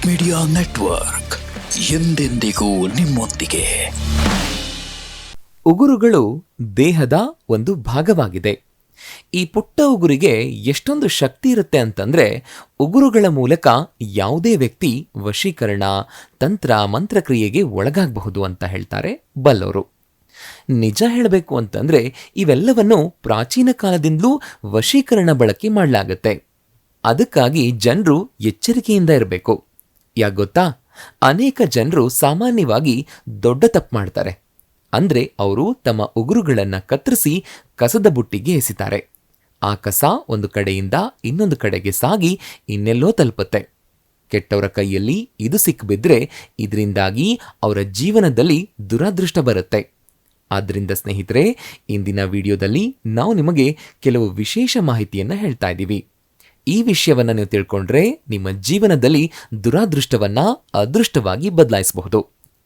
Jeet media network, ಎಂದೆಂದಿಗೂ ನಿಮ್ಮೊಂದಿಗೆ. ಉಗುರುಗಳು ದೇಹದ ಒಂದು ಭಾಗವಾಗಿದೆ. ಈ ಪುಟ್ಟ ಉಗುರಿಗೆ ಎಷ್ಟೊಂದು ಶಕ್ತಿ ಇರುತ್ತೆ ಅಂತಂದ್ರೆ, ಉಗುರುಗಳ ಮೂಲಕ ಯಾವುದೇ ವ್ಯಕ್ತಿ ವಶೀಕರಣ, ತಂತ್ರ ಮಂತ್ರಕ್ರಿಯೆಗೆ ಒಳಗಾಗಬಹುದು ಅಂತ ಹೇಳ್ತಾರೆ ಬಲ್ಲವರು. ನಿಜ ಹೇಳಬೇಕು ಅಂತಂದ್ರೆ ಇವೆಲ್ಲವನ್ನು ಪ್ರಾಚೀನ ಕಾಲದಿಂದಲೂ ವಶೀಕರಣ ಬಳಕೆ ಮಾಡಲಾಗತ್ತೆ. ಅದಕ್ಕಾಗಿ ಜನರು ಎಚ್ಚರಿಕೆಯಿಂದ ಇರಬೇಕು. ಯಾಕೆ ಗೊತ್ತಾ? ಅನೇಕ ಜನರು ಸಾಮಾನ್ಯವಾಗಿ ದೊಡ್ಡ ತಪ್ಪು ಮಾಡ್ತಾರೆ. ಅಂದ್ರೆ ಅವರು ತಮ್ಮ ಉಗುರುಗಳನ್ನು ಕತ್ತರಿಸಿ ಕಸದ ಬುಟ್ಟಿಗೆ ಎಸಿತಾರೆ. ಆ ಕಸ ಒಂದು ಕಡೆಯಿಂದ ಇನ್ನೊಂದು ಕಡೆಗೆ ಸಾಗಿ ಇನ್ನೆಲ್ಲೋ ತಲುಪುತ್ತೆ. ಕೆಟ್ಟವರ ಕೈಯಲ್ಲಿ ಇದು ಸಿಕ್ಕಿಬಿದ್ರೆ ಇದರಿಂದಾಗಿ ಅವರ ಜೀವನದಲ್ಲಿ ದುರಾದೃಷ್ಟ ಬರುತ್ತೆ. ಆದ್ದರಿಂದ ಸ್ನೇಹಿತರೆ, ಇಂದಿನ ವಿಡಿಯೋದಲ್ಲಿ ನಾವು ನಿಮಗೆ ಕೆಲವು ವಿಶೇಷ ಮಾಹಿತಿಯನ್ನು ಹೇಳ್ತಾ ಇದ್ದೀವಿ. ಈ ವಿಷಯವನ್ನು ನೀವು ತಿಳ್ಕೊಂಡ್ರೆ ನಿಮ್ಮ ಜೀವನದಲ್ಲಿ ದುರಾದೃಷ್ಟವನ್ನ ಅದೃಷ್ಟವಾಗಿ ಬದಲಾಯಿಸಬಹುದು.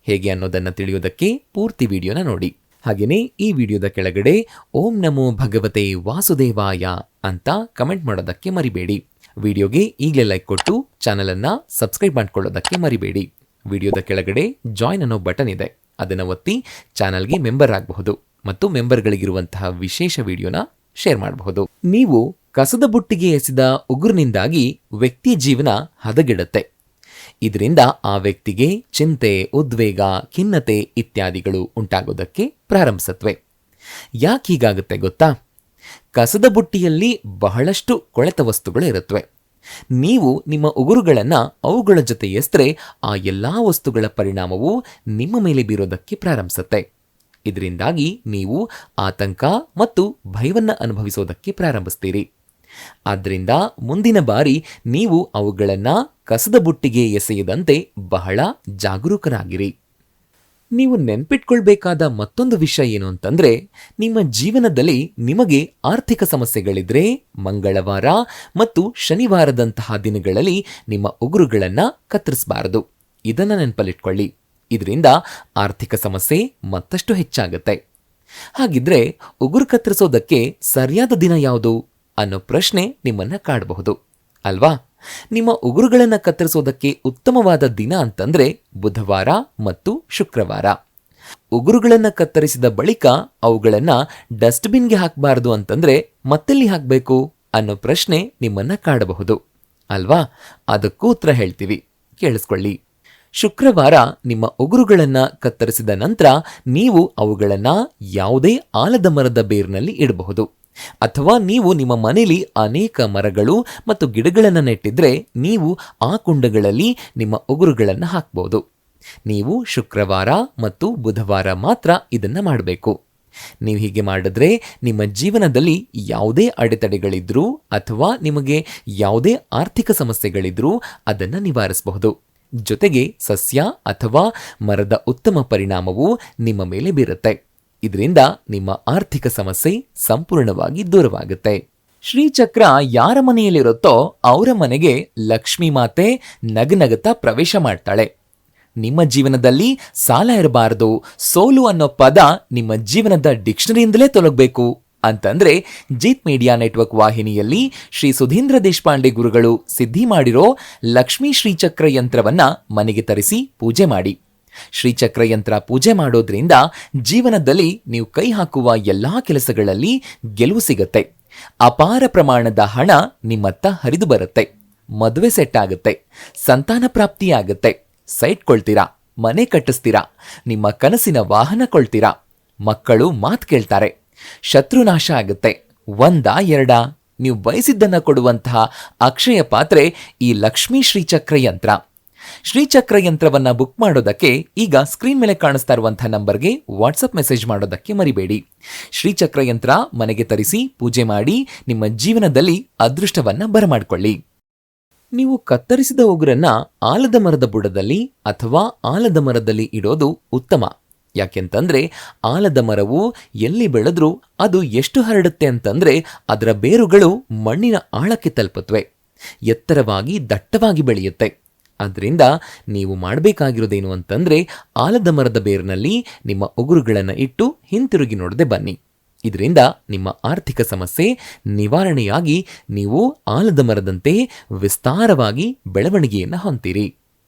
ಹೇಗೆ ಅನ್ನೋದನ್ನು ತಿಳಿಯೋದಕ್ಕೆ ಪೂರ್ತಿ ವಿಡಿಯೋನ ನೋಡಿ. ಹಾಗೆಯೇ ಈ ವಿಡಿಯೋದ ಕೆಳಗಡೆ ಓಂ ನಮೋ ಭಗವತೆ ವಾಸುದೇವಾಯ ಅಂತ ಕಮೆಂಟ್ ಮಾಡೋದಕ್ಕೆ ಮರಿಬೇಡಿ. ವಿಡಿಯೋಗೆ ಈಗಲೇ ಲೈಕ್ ಕೊಟ್ಟು ಚಾನಲ್ ಅನ್ನ ಸಬ್ಸ್ಕ್ರೈಬ್ ಮಾಡ್ಕೊಳ್ಳೋದಕ್ಕೆ ಮರಿಬೇಡಿ. ವಿಡಿಯೋದ ಕೆಳಗಡೆ ಜಾಯ್ನ್ ಅನ್ನೋ ಬಟನ್ ಇದೆ, ಅದನ್ನು ಒತ್ತಿ ಚಾನಲ್ಗೆ ಮೆಂಬರ್ ಆಗಬಹುದು ಮತ್ತು ಮೆಂಬರ್ಗಳಿಗಿರುವಂತಹ ವಿಶೇಷ ವಿಡಿಯೋನ ಶೇರ್ ಮಾಡಬಹುದು. ನೀವು ಕಸದ ಬುಟ್ಟಿಗೆ ಎಸೆದ ಉಗುರಿನಿಂದಾಗಿ ವ್ಯಕ್ತಿ ಜೀವನ ಹದಗೆಡುತ್ತೆ. ಇದರಿಂದ ಆ ವ್ಯಕ್ತಿಗೆ ಚಿಂತೆ, ಉದ್ವೇಗ, ಖಿನ್ನತೆ ಇತ್ಯಾದಿಗಳು ಉಂಟಾಗೋದಕ್ಕೆ ಪ್ರಾರಂಭಿಸತ್ವೆ. ಯಾಕೆ ಹೀಗಾಗುತ್ತೆ ಗೊತ್ತಾ? ಕಸದ ಬುಟ್ಟಿಯಲ್ಲಿ ಬಹಳಷ್ಟು ಕೊಳೆತ ವಸ್ತುಗಳು ಇರುತ್ತವೆ. ನೀವು ನಿಮ್ಮ ಉಗುರುಗಳನ್ನು ಅವುಗಳ ಜೊತೆ ಎಸೆದ್ರೆ ಆ ಎಲ್ಲಾ ವಸ್ತುಗಳ ಪರಿಣಾಮವು ನಿಮ್ಮ ಮೇಲೆ ಬೀರೋದಕ್ಕೆ ಪ್ರಾರಂಭಿಸುತ್ತೆ. ಇದರಿಂದಾಗಿ ನೀವು ಆತಂಕ ಮತ್ತು ಭಯವನ್ನು ಅನುಭವಿಸೋದಕ್ಕೆ ಪ್ರಾರಂಭಿಸ್ತೀರಿ. ಆದ್ದರಿಂದ ಮುಂದಿನ ಬಾರಿ ನೀವು ಅವುಗಳನ್ನು ಕಸದ ಬುಟ್ಟಿಗೆ ಎಸೆಯದಂತೆ ಬಹಳ ಜಾಗರೂಕರಾಗಿರಿ. ನೀವು ನೆನ್ಪಿಟ್ಕೊಳ್ಬೇಕಾದ ಮತ್ತೊಂದು ವಿಷಯ ಏನು ಅಂತಂದ್ರೆ, ನಿಮ್ಮ ಜೀವನದಲ್ಲಿ ನಿಮಗೆ ಆರ್ಥಿಕ ಸಮಸ್ಯೆಗಳಿದ್ರೆ ಮಂಗಳವಾರ ಮತ್ತು ಶನಿವಾರದಂತಹ ದಿನಗಳಲ್ಲಿ ನಿಮ್ಮ ಉಗುರುಗಳನ್ನು ಕತ್ತರಿಸಬಾರದು. ಇದನ್ನು ನೆನಪಲ್ಲಿಟ್ಕೊಳ್ಳಿ. ಇದರಿಂದ ಆರ್ಥಿಕ ಸಮಸ್ಯೆ ಮತ್ತಷ್ಟು ಹೆಚ್ಚಾಗುತ್ತೆ. ಹಾಗಿದ್ರೆ ಉಗುರು ಕತ್ತರಿಸೋದಕ್ಕೆ ಸರಿಯಾದ ದಿನ ಯಾವುದು ಅನ್ನೋ ಪ್ರಶ್ನೆ ನಿಮ್ಮನ್ನ ಕಾಡಬಹುದು ಅಲ್ವಾ? ನಿಮ್ಮ ಉಗುರುಗಳನ್ನು ಕತ್ತರಿಸೋದಕ್ಕೆ ಉತ್ತಮವಾದ ದಿನ ಅಂತಂದ್ರೆ ಬುಧವಾರ ಮತ್ತು ಶುಕ್ರವಾರ. ಉಗುರುಗಳನ್ನು ಕತ್ತರಿಸಿದ ಬಳಿಕ ಅವುಗಳನ್ನ ಡಸ್ಟ್ಬಿನ್ಗೆ ಹಾಕಬಾರದು ಅಂತಂದ್ರೆ ಮತ್ತೆಲ್ಲಿ ಹಾಕಬೇಕು ಅನ್ನೋ ಪ್ರಶ್ನೆ ನಿಮ್ಮನ್ನ ಕಾಡಬಹುದು ಅಲ್ವಾ? ಅದಕ್ಕೂ ಉತ್ತರ ಹೇಳ್ತೀವಿ, ಕೇಳಿಸ್ಕೊಳ್ಳಿ. ಶುಕ್ರವಾರ ನಿಮ್ಮ ಉಗುರುಗಳನ್ನು ಕತ್ತರಿಸಿದ ನಂತರ ನೀವು ಅವುಗಳನ್ನ ಯಾವುದೇ ಆಲದ ಮರದ ಬೇರಿನಲ್ಲಿ ಇಡಬಹುದು. ಅಥವಾ ನೀವು ನಿಮ್ಮ ಮನೆಯಲ್ಲಿ ಅನೇಕ ಮರಗಳು ಮತ್ತು ಗಿಡಗಳನ್ನು ನೆಟ್ಟಿದ್ರೆ ನೀವು ಆ ಕುಂಡಗಳಲ್ಲಿ ನಿಮ್ಮ ಉಗುರುಗಳನ್ನು ಹಾಕಬಹುದು. ನೀವು ಶುಕ್ರವಾರ ಮತ್ತು ಬುಧವಾರ ಮಾತ್ರ ಇದನ್ನ ಮಾಡಬೇಕು. ನೀವು ಹೀಗೆ ಮಾಡಿದ್ರೆ ನಿಮ್ಮ ಜೀವನದಲ್ಲಿ ಯಾವುದೇ ಅಡೆತಡೆಗಳಿದ್ರೂ ಅಥವಾ ನಿಮಗೆ ಯಾವುದೇ ಆರ್ಥಿಕ ಸಮಸ್ಯೆಗಳಿದ್ರೂ ಅದನ್ನು ನಿವಾರಿಸಬಹುದು. ಜೊತೆಗೆ ಸಸ್ಯ ಅಥವಾ ಮರದ ಉತ್ತಮ ಪರಿಣಾಮವು ನಿಮ್ಮ ಮೇಲೆ ಬೀರುತ್ತೆ. ಇದರಿಂದ ನಿಮ್ಮ ಆರ್ಥಿಕ ಸಮಸ್ಯೆ ಸಂಪೂರ್ಣವಾಗಿ ದೂರವಾಗುತ್ತೆ. ಶ್ರೀಚಕ್ರ ಯಾರ ಮನೆಯಲ್ಲಿರುತ್ತೋ ಅವರ ಮನೆಗೆ ಲಕ್ಷ್ಮೀ ಮಾತೆ ನಗನಗತಾ ಪ್ರವೇಶ ಮಾಡ್ತಾಳೆ. ನಿಮ್ಮ ಜೀವನದಲ್ಲಿ ಸಾಲ ಇರಬಾರದು, ಸೋಲು ಅನ್ನೋ ಪದ ನಿಮ್ಮ ಜೀವನದ ಡಿಕ್ಷನರಿಯಿಂದಲೇ ತೊಲಗಬೇಕು ಅಂತಂದ್ರೆ ಜೀತ್ ಮೀಡಿಯಾ ನೆಟ್ವರ್ಕ್ ವಾಹಿನಿಯಲ್ಲಿ ಶ್ರೀ ಸುಧೀಂದ್ರ ದೇಶಪಾಂಡೆ ಗುರುಗಳು ಸಿದ್ಧಿ ಮಾಡಿರೋ ಲಕ್ಷ್ಮೀ ಶ್ರೀಚಕ್ರ ಯಂತ್ರವನ್ನ ಮನೆಗೆ ತರಿಸಿ ಪೂಜೆ ಮಾಡಿ. ಶ್ರೀಚಕ್ರ ಯಂತ್ರ ಪೂಜೆ ಮಾಡೋದ್ರಿಂದ ಜೀವನದಲ್ಲಿ ನೀವು ಕೈ ಹಾಕುವ ಎಲ್ಲಾ ಕೆಲಸಗಳಲ್ಲಿ ಗೆಲುವು ಸಿಗತ್ತೆ. ಅಪಾರ ಪ್ರಮಾಣದ ಹಣ ನಿಮ್ಮತ್ತ ಹರಿದು ಬರುತ್ತೆ. ಮದುವೆ ಸೆಟ್ ಆಗುತ್ತೆ, ಸಂತಾನ ಪ್ರಾಪ್ತಿಯಾಗುತ್ತೆ, ಸೈಟ್ ಕೊಳ್ತೀರಾ, ಮನೆ ಕಟ್ಟಿಸ್ತೀರಾ, ನಿಮ್ಮ ಕನಸಿನ ವಾಹನ ಕೊಳ್ತೀರಾ, ಮಕ್ಕಳು ಮಾತು ಕೇಳ್ತಾರೆ, ಶತ್ರುನಾಶ ಆಗುತ್ತೆ. ಎರಡಾ? ನೀವು ಬಯಸಿದ್ದನ್ನ ಕೊಡುವಂತಹ ಅಕ್ಷಯ ಪಾತ್ರೆ ಈ ಲಕ್ಷ್ಮೀ ಶ್ರೀಚಕ್ರ ಯಂತ್ರ. ಶ್ರೀಚಕ್ರ ಯಂತ್ರವನ್ನ ಬುಕ್ ಮಾಡೋದಕ್ಕೆ ಈಗ ಸ್ಕ್ರೀನ್ ಮೇಲೆ ಕಾಣಿಸ್ತಾ ಇರುವಂತಹ ನಂಬರ್ಗೆ ವಾಟ್ಸಪ್ ಮೆಸೇಜ್ ಮಾಡೋದಕ್ಕೆ ಮರಿಬೇಡಿ. ಶ್ರೀಚಕ್ರ ಯಂತ್ರ ಮನೆಗೆ ತರಿಸಿ ಪೂಜೆ ಮಾಡಿ ನಿಮ್ಮ ಜೀವನದಲ್ಲಿ ಅದೃಷ್ಟವನ್ನ ಬರಮಾಡಿಕೊಳ್ಳಿ. ನೀವು ಕತ್ತರಿಸಿದ ಉಗುರನ್ನ ಆಲದ ಮರದ ಬುಡದಲ್ಲಿ ಅಥವಾ ಆಲದ ಮರದಲ್ಲಿ ಇಡೋದು ಉತ್ತಮ. ಯಾಕೆಂತಂದ್ರೆ ಆಲದ ಮರವು ಎಲ್ಲಿ ಬೆಳೆದ್ರೂ ಅದು ಎಷ್ಟು ಹರಡುತ್ತೆ ಅಂತಂದ್ರೆ ಅದರ ಬೇರುಗಳು ಮಣ್ಣಿನ ಆಳಕ್ಕೆ ತಲುಪುತ್ತವೆ, ಎತ್ತರವಾಗಿ ದಟ್ಟವಾಗಿ ಬೆಳೆಯುತ್ತೆ. ಅದರಿಂದ ನೀವು ಮಾಡಬೇಕಾಗಿರೋದೇನು ಅಂತಂದ್ರೆ ಆಲದ ಮರದ ಬೇರಿನಲ್ಲಿ ನಿಮ್ಮ ಉಗುರುಗಳನ್ನು ಇಟ್ಟು ಹಿಂತಿರುಗಿ ನೋಡದೆ ಬನ್ನಿ. ಇದರಿಂದ ನಿಮ್ಮ ಆರ್ಥಿಕ ಸಮಸ್ಯೆ ನಿವಾರಣೆಯಾಗಿ ನೀವು ಆಲದ ಮರದಂತೆ ವಿಸ್ತಾರವಾಗಿ ಬೆಳವಣಿಗೆಯನ್ನು ಹೊಂದಿರಿ.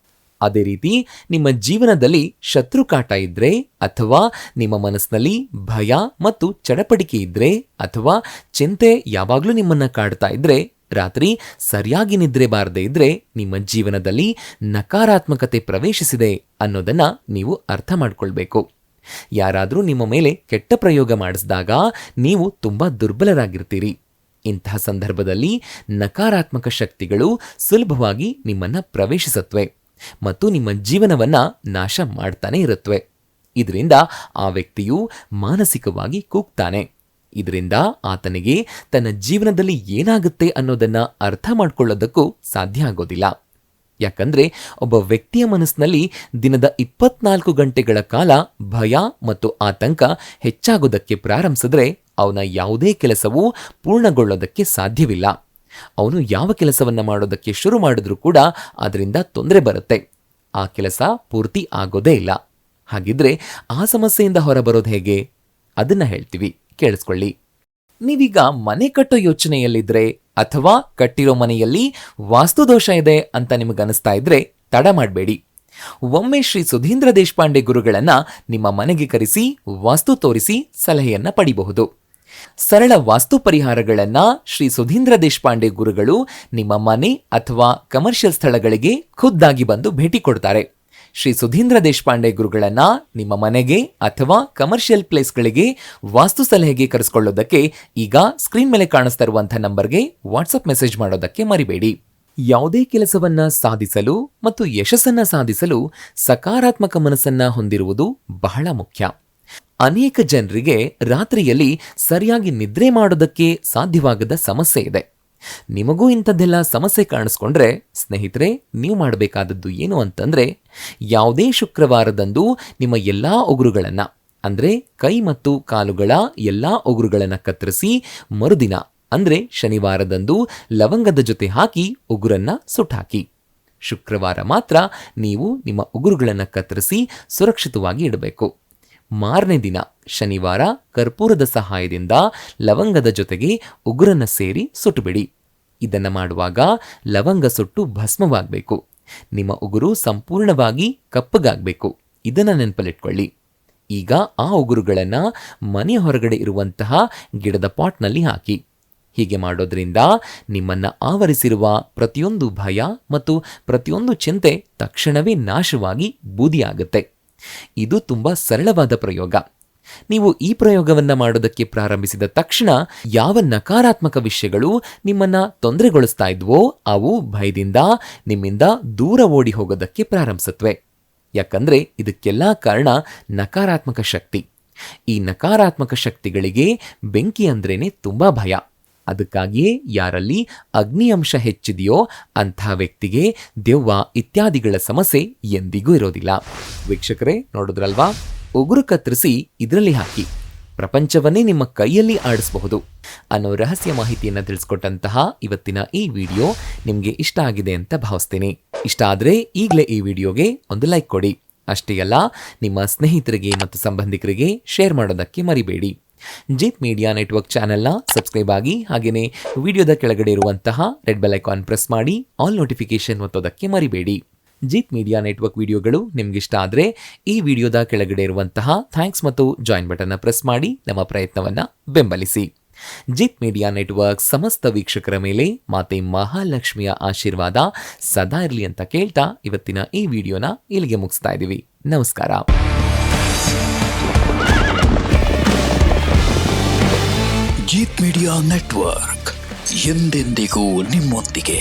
ಅದೇ ರೀತಿ ನಿಮ್ಮ ಜೀವನದಲ್ಲಿ ಶತ್ರುಕಾಟ ಇದ್ರೆ ಅಥವಾ ನಿಮ್ಮ ಮನಸ್ಸಿನಲ್ಲಿ ಭಯ ಮತ್ತು ಚಡಪಡಿಕೆ ಇದ್ರೆ ಅಥವಾ ಚಿಂತೆ ಯಾವಾಗಲೂ ನಿಮ್ಮನ್ನ ಕಾಡ್ತಾ ಇದ್ರೆ, ರಾತ್ರಿ ಸರಿಯಾಗಿ ನಿದ್ರೆ ಬಾರದೇ ಇದ್ರೆ ನಿಮ್ಮ ಜೀವನದಲ್ಲಿ ನಕಾರಾತ್ಮಕತೆ ಪ್ರವೇಶಿಸಿದೆ ಅನ್ನೋದನ್ನ ನೀವು ಅರ್ಥ ಮಾಡ್ಕೊಳ್ಬೇಕು. ಯಾರಾದರೂ ನಿಮ್ಮ ಮೇಲೆ ಕೆಟ್ಟ ಪ್ರಯೋಗ ಮಾಡಿಸಿದಾಗ ನೀವು ತುಂಬಾ ದುರ್ಬಲರಾಗಿರ್ತೀರಿ. ಇಂತಹ ಸಂದರ್ಭದಲ್ಲಿ ನಕಾರಾತ್ಮಕ ಶಕ್ತಿಗಳು ಸುಲಭವಾಗಿ ನಿಮ್ಮನ್ನ ಪ್ರವೇಶಿಸತ್ವೆ ಮತ್ತು ನಿಮ್ಮ ಜೀವನವನ್ನ ನಾಶ ಮಾಡ್ತಾನೆ ಇರುತ್ತವೆ. ಇದರಿಂದ ಆ ವ್ಯಕ್ತಿಯು ಮಾನಸಿಕವಾಗಿ ಕುಗ್ತಾನೆ. ಇದರಿಂದ ಆತನಿಗೆ ತನ್ನ ಜೀವನದಲ್ಲಿ ಏನಾಗುತ್ತೆ ಅನ್ನೋದನ್ನ ಅರ್ಥ ಮಾಡ್ಕೊಳ್ಳೋದಕ್ಕೂ ಸಾಧ್ಯ ಆಗೋದಿಲ್ಲ. ಯಾಕಂದ್ರೆ ಒಬ್ಬ ವ್ಯಕ್ತಿಯ ಮನಸ್ಸಿನಲ್ಲಿ ದಿನದ 24 ಗಂಟೆಗಳ ಕಾಲ ಭಯ ಮತ್ತು ಆತಂಕ ಹೆಚ್ಚಾಗೋದಕ್ಕೆ ಪ್ರಾರಂಭಿಸಿದ್ರೆ ಅವನ ಯಾವುದೇ ಕೆಲಸವೂ ಪೂರ್ಣಗೊಳ್ಳೋದಕ್ಕೆ ಸಾಧ್ಯವಿಲ್ಲ. ಅವನು ಯಾವ ಕೆಲಸವನ್ನ ಮಾಡೋದಕ್ಕೆ ಶುರು ಮಾಡಿದ್ರೂ ಕೂಡ ಅದರಿಂದ ತೊಂದರೆ ಬರುತ್ತೆ. ಆ ಕೆಲಸ ಪೂರ್ತಿ ಆಗೋದೇ ಇಲ್ಲ. ಹಾಗಿದ್ರೆ ಆ ಸಮಸ್ಯೆಯಿಂದ ಹೊರಬರೋದು ಹೇಗೆ? ಅದನ್ನ ಹೇಳ್ತೀವಿ, ಕೇಳಿಸ್ಕೊಳ್ಳಿ. ನೀವೀಗ ಮನೆ ಕಟ್ಟೋ ಯೋಚನೆಯಲ್ಲಿದ್ರೆ ಅಥವಾ ಕಟ್ಟಿರೋ ಮನೆಯಲ್ಲಿ ವಾಸ್ತುದೋಷ ಇದೆ ಅಂತ ನಿಮಗನಿಸ್ತಾ ಇದ್ರೆ ತಡ ಮಾಡಬೇಡಿ. ಒಮ್ಮೆ ಶ್ರೀ ಸುಧೀಂದ್ರ ದೇಶಪಾಂಡೆ ಗುರುಗಳನ್ನ ನಿಮ್ಮ ಮನೆಗೆ ಕರೆಸಿ ವಾಸ್ತು ತೋರಿಸಿ ಸಲಹೆಯನ್ನ ಪಡಿಬಹುದು. ಸರಳ ವಾಸ್ತು ಪರಿಹಾರಗಳನ್ನ ಶ್ರೀ ಸುಧೀಂದ್ರ ದೇಶಪಾಂಡೆ ಗುರುಗಳು ನಿಮ್ಮ ಮನೆ ಅಥವಾ ಕಮರ್ಷಿಯಲ್ ಸ್ಥಳಗಳಿಗೆ ಖುದ್ದಾಗಿ ಬಂದು ಭೇಟಿ ಕೊಡ್ತಾರೆ. ಶ್ರೀ ಸುಧೀಂದ್ರ ದೇಶಪಾಂಡೆ ಗುರುಗಳನ್ನ ನಿಮ್ಮ ಮನೆಗೆ ಅಥವಾ ಕಮರ್ಷಿಯಲ್ ಪ್ಲೇಸ್ಗಳಿಗೆ ವಾಸ್ತು ಸಲಹೆಗೆ ಕರೆಸ್ಕೊಳ್ಳೋದಕ್ಕೆ ಈಗ ಸ್ಕ್ರೀನ್ ಮೇಲೆ ಕಾಣಿಸ್ತಾ ಇರುವಂತಹ ನಂಬರ್ಗೆ ವಾಟ್ಸಪ್ ಮೆಸೇಜ್ ಮಾಡೋದಕ್ಕೆ ಮರಿಬೇಡಿ. ಯಾವುದೇ ಕೆಲಸವನ್ನ ಸಾಧಿಸಲು ಮತ್ತು ಯಶಸ್ಸನ್ನ ಸಾಧಿಸಲು ಸಕಾರಾತ್ಮಕ ಮನಸ್ಸನ್ನ ಹೊಂದಿರುವುದು ಬಹಳ ಮುಖ್ಯ. ಅನೇಕ ಜನರಿಗೆ ರಾತ್ರಿಯಲ್ಲಿ ಸರಿಯಾಗಿ ನಿದ್ರೆ ಮಾಡೋದಕ್ಕೆ ಸಾಧ್ಯವಾಗದ ಸಮಸ್ಯೆ ಇದೆ. ನಿಮಗೂ ಇಂಥದ್ದೆಲ್ಲ ಸಮಸ್ಯೆ ಕಾಣಿಸ್ಕೊಂಡ್ರೆ ಸ್ನೇಹಿತರೆ, ನೀವು ಮಾಡಬೇಕಾದದ್ದು ಏನು ಅಂತಂದ್ರೆ, ಯಾವುದೇ ಶುಕ್ರವಾರದಂದು ನಿಮ್ಮ ಎಲ್ಲಾ ಉಗುರುಗಳನ್ನ ಅಂದ್ರೆ ಕೈ ಮತ್ತು ಕಾಲುಗಳ ಎಲ್ಲಾ ಉಗುರುಗಳನ್ನ ಕತ್ತರಿಸಿ ಮರುದಿನ ಅಂದ್ರೆ ಶನಿವಾರದಂದು ಲವಂಗದ ಜೊತೆ ಹಾಕಿ ಉಗುರನ್ನ ಸುಟ್ಟಾಕಿ. ಶುಕ್ರವಾರ ಮಾತ್ರ ನೀವು ನಿಮ್ಮ ಉಗುರುಗಳನ್ನ ಕತ್ತರಿಸಿ ಸುರಕ್ಷಿತವಾಗಿ ಇಡಬೇಕು. ಮಾರನೇ ದಿನ ಶನಿವಾರ ಕರ್ಪೂರದ ಸಹಾಯದಿಂದ ಲವಂಗದ ಜೊತೆಗೆ ಉಗುರನ್ನ ಸೇರಿ ಸುಟ್ಟುಬಿಡಿ. ಇದನ್ನ ಮಾಡುವಾಗ ಲವಂಗ ಸುಟ್ಟು ಭಸ್ಮವಾಗಬೇಕು. ನಿಮ್ಮ ಉಗುರು ಸಂಪೂರ್ಣವಾಗಿ ಕಪ್ಪಗಾಗಬೇಕು. ಇದನ್ನ ನೆನಪಲ್ಲಿಟ್ಕೊಳ್ಳಿ. ಈಗ ಆ ಉಗುರುಗಳನ್ನ ಮನೆಯ ಹೊರಗಡೆ ಇರುವಂತಹ ಗಿಡದ ಪಾಟ್ನಲ್ಲಿ ಹಾಕಿ. ಹೀಗೆ ಮಾಡೋದ್ರಿಂದ ನಿಮ್ಮನ್ನ ಆವರಿಸಿರುವ ಪ್ರತಿಯೊಂದು ಭಯ ಮತ್ತು ಪ್ರತಿಯೊಂದು ಚಿಂತೆ ತಕ್ಷಣವೇ ನಾಶವಾಗಿ ಬೂದಿಯಾಗುತ್ತೆ. ಇದು ತುಂಬಾ ಸರಳವಾದ ಪ್ರಯೋಗ. ನೀವು ಈ ಪ್ರಯೋಗವನ್ನ ಮಾಡೋದಕ್ಕೆ ಪ್ರಾರಂಭಿಸಿದ ತಕ್ಷಣ ಯಾವ ನಕಾರಾತ್ಮಕ ವಿಷಯಗಳು ನಿಮ್ಮನ್ನ ತೊಂದರೆಗೊಳಿಸ್ತಾ ಇದ್ವೋ ಅವು ಭಯದಿಂದ ನಿಮ್ಮಿಂದ ದೂರ ಓಡಿ ಹೋಗೋದಕ್ಕೆ ಪ್ರಾರಂಭಿಸುತ್ತವೆ. ಯಾಕಂದ್ರೆ ಇದಕ್ಕೆಲ್ಲ ಕಾರಣ ನಕಾರಾತ್ಮಕ ಶಕ್ತಿ. ಈ ನಕಾರಾತ್ಮಕ ಶಕ್ತಿಗಳಿಗೆ ಬೆಂಕಿ ಅಂದ್ರೇನೆ ತುಂಬಾ ಭಯ. ಅದಕ್ಕಾಗಿಯೇ ಯಾರಲ್ಲಿ ಅಗ್ನಿ ಅಂಶ ಹೆಚ್ಚಿದೆಯೋ ಅಂಥ ವ್ಯಕ್ತಿಗೆ ದೆವ್ವ ಇತ್ಯಾದಿಗಳ ಸಮಸ್ಯೆ ಎಂದಿಗೂ ಇರೋದಿಲ್ಲ. ವೀಕ್ಷಕರೇ, ನೋಡಿದ್ರಲ್ವಾ? ಉಗುರು ಕತ್ತರಿಸಿ ಇದರಲ್ಲಿ ಹಾಕಿ ಪ್ರಪಂಚವನ್ನೇ ನಿಮ್ಮ ಕೈಯಲ್ಲಿ ಆಡಿಸಬಹುದು ಅನ್ನೋ ರಹಸ್ಯ ಮಾಹಿತಿಯನ್ನು ತಿಳಿಸ್ಕೊಟ್ಟಂತಹ ಇವತ್ತಿನ ಈ ವಿಡಿಯೋ ನಿಮಗೆ ಇಷ್ಟ ಆಗಿದೆ ಅಂತ ಭಾವಿಸ್ತೀನಿ. ಇಷ್ಟ ಆದರೆ ಈಗಲೇ ಈ ವಿಡಿಯೋಗೆ ಒಂದು ಲೈಕ್ ಕೊಡಿ. ಅಷ್ಟೇ ಅಲ್ಲ, ನಿಮ್ಮ ಸ್ನೇಹಿತರಿಗೆ ಮತ್ತು ಸಂಬಂಧಿಕರಿಗೆ ಶೇರ್ ಮಾಡೋದಕ್ಕೆ ಮರಿಬೇಡಿ. ಜೀತ್ ಮೀಡಿಯಾ ನೆಟ್ವರ್ಕ್ ಚಾನೆಲ್ನ ಸಬ್ಸ್ಕ್ರೈಬ್ ಆಗಿ, ಹಾಗೆಯೇ ವಿಡಿಯೋದ ಕೆಳಗಡೆ ಇರುವಂತಹ ರೆಡ್ ಬೆಲ್ ಐಕಾನ್ ಪ್ರೆಸ್ ಮಾಡಿ ಆಲ್ ನೋಟಿಫಿಕೇಶನ್ ಒತ್ತೋದಕ್ಕೆ ಮರಿಬೇಡಿ. ಜೀತ್ ಮೀಡಿಯಾ ನೆಟ್ವರ್ಕ್ ವಿಡಿಯೋಗಳು ನಿಮ್ಗಿಷ್ಟ ಆದರೆ ಈ ವಿಡಿಯೋದ ಕೆಳಗಡೆ ಇರುವಂತಹ ಥ್ಯಾಂಕ್ಸ್ ಮತ್ತು ಜಾಯಿನ್ ಬಟನ್ನ ಪ್ರೆಸ್ ಮಾಡಿ ನಮ್ಮ ಪ್ರಯತ್ನವನ್ನ ಬೆಂಬಲಿಸಿ. ಜೀತ್ ಮೀಡಿಯಾ ನೆಟ್ವರ್ಕ್ ಸಮಸ್ತ ವೀಕ್ಷಕರ ಮೇಲೆ ಮಾತೆ ಮಹಾಲಕ್ಷ್ಮಿಯ ಆಶೀರ್ವಾದ ಸದಾ ಇರಲಿ ಅಂತ ಕೇಳ್ತಾ ಇವತ್ತಿನ ಈ ವಿಡಿಯೋನ ಇಲ್ಲಿಗೆ ಮುಗಿಸ್ತಾ ಇದ್ದೀವಿ. ನಮಸ್ಕಾರ. ಜೀತ್ ಮೀಡಿಯಾ ನೆಟ್ವರ್ಕ್ ಎಂದೆಂದಿಗೂ ನಿಮ್ಮೊಂದಿಗೆ.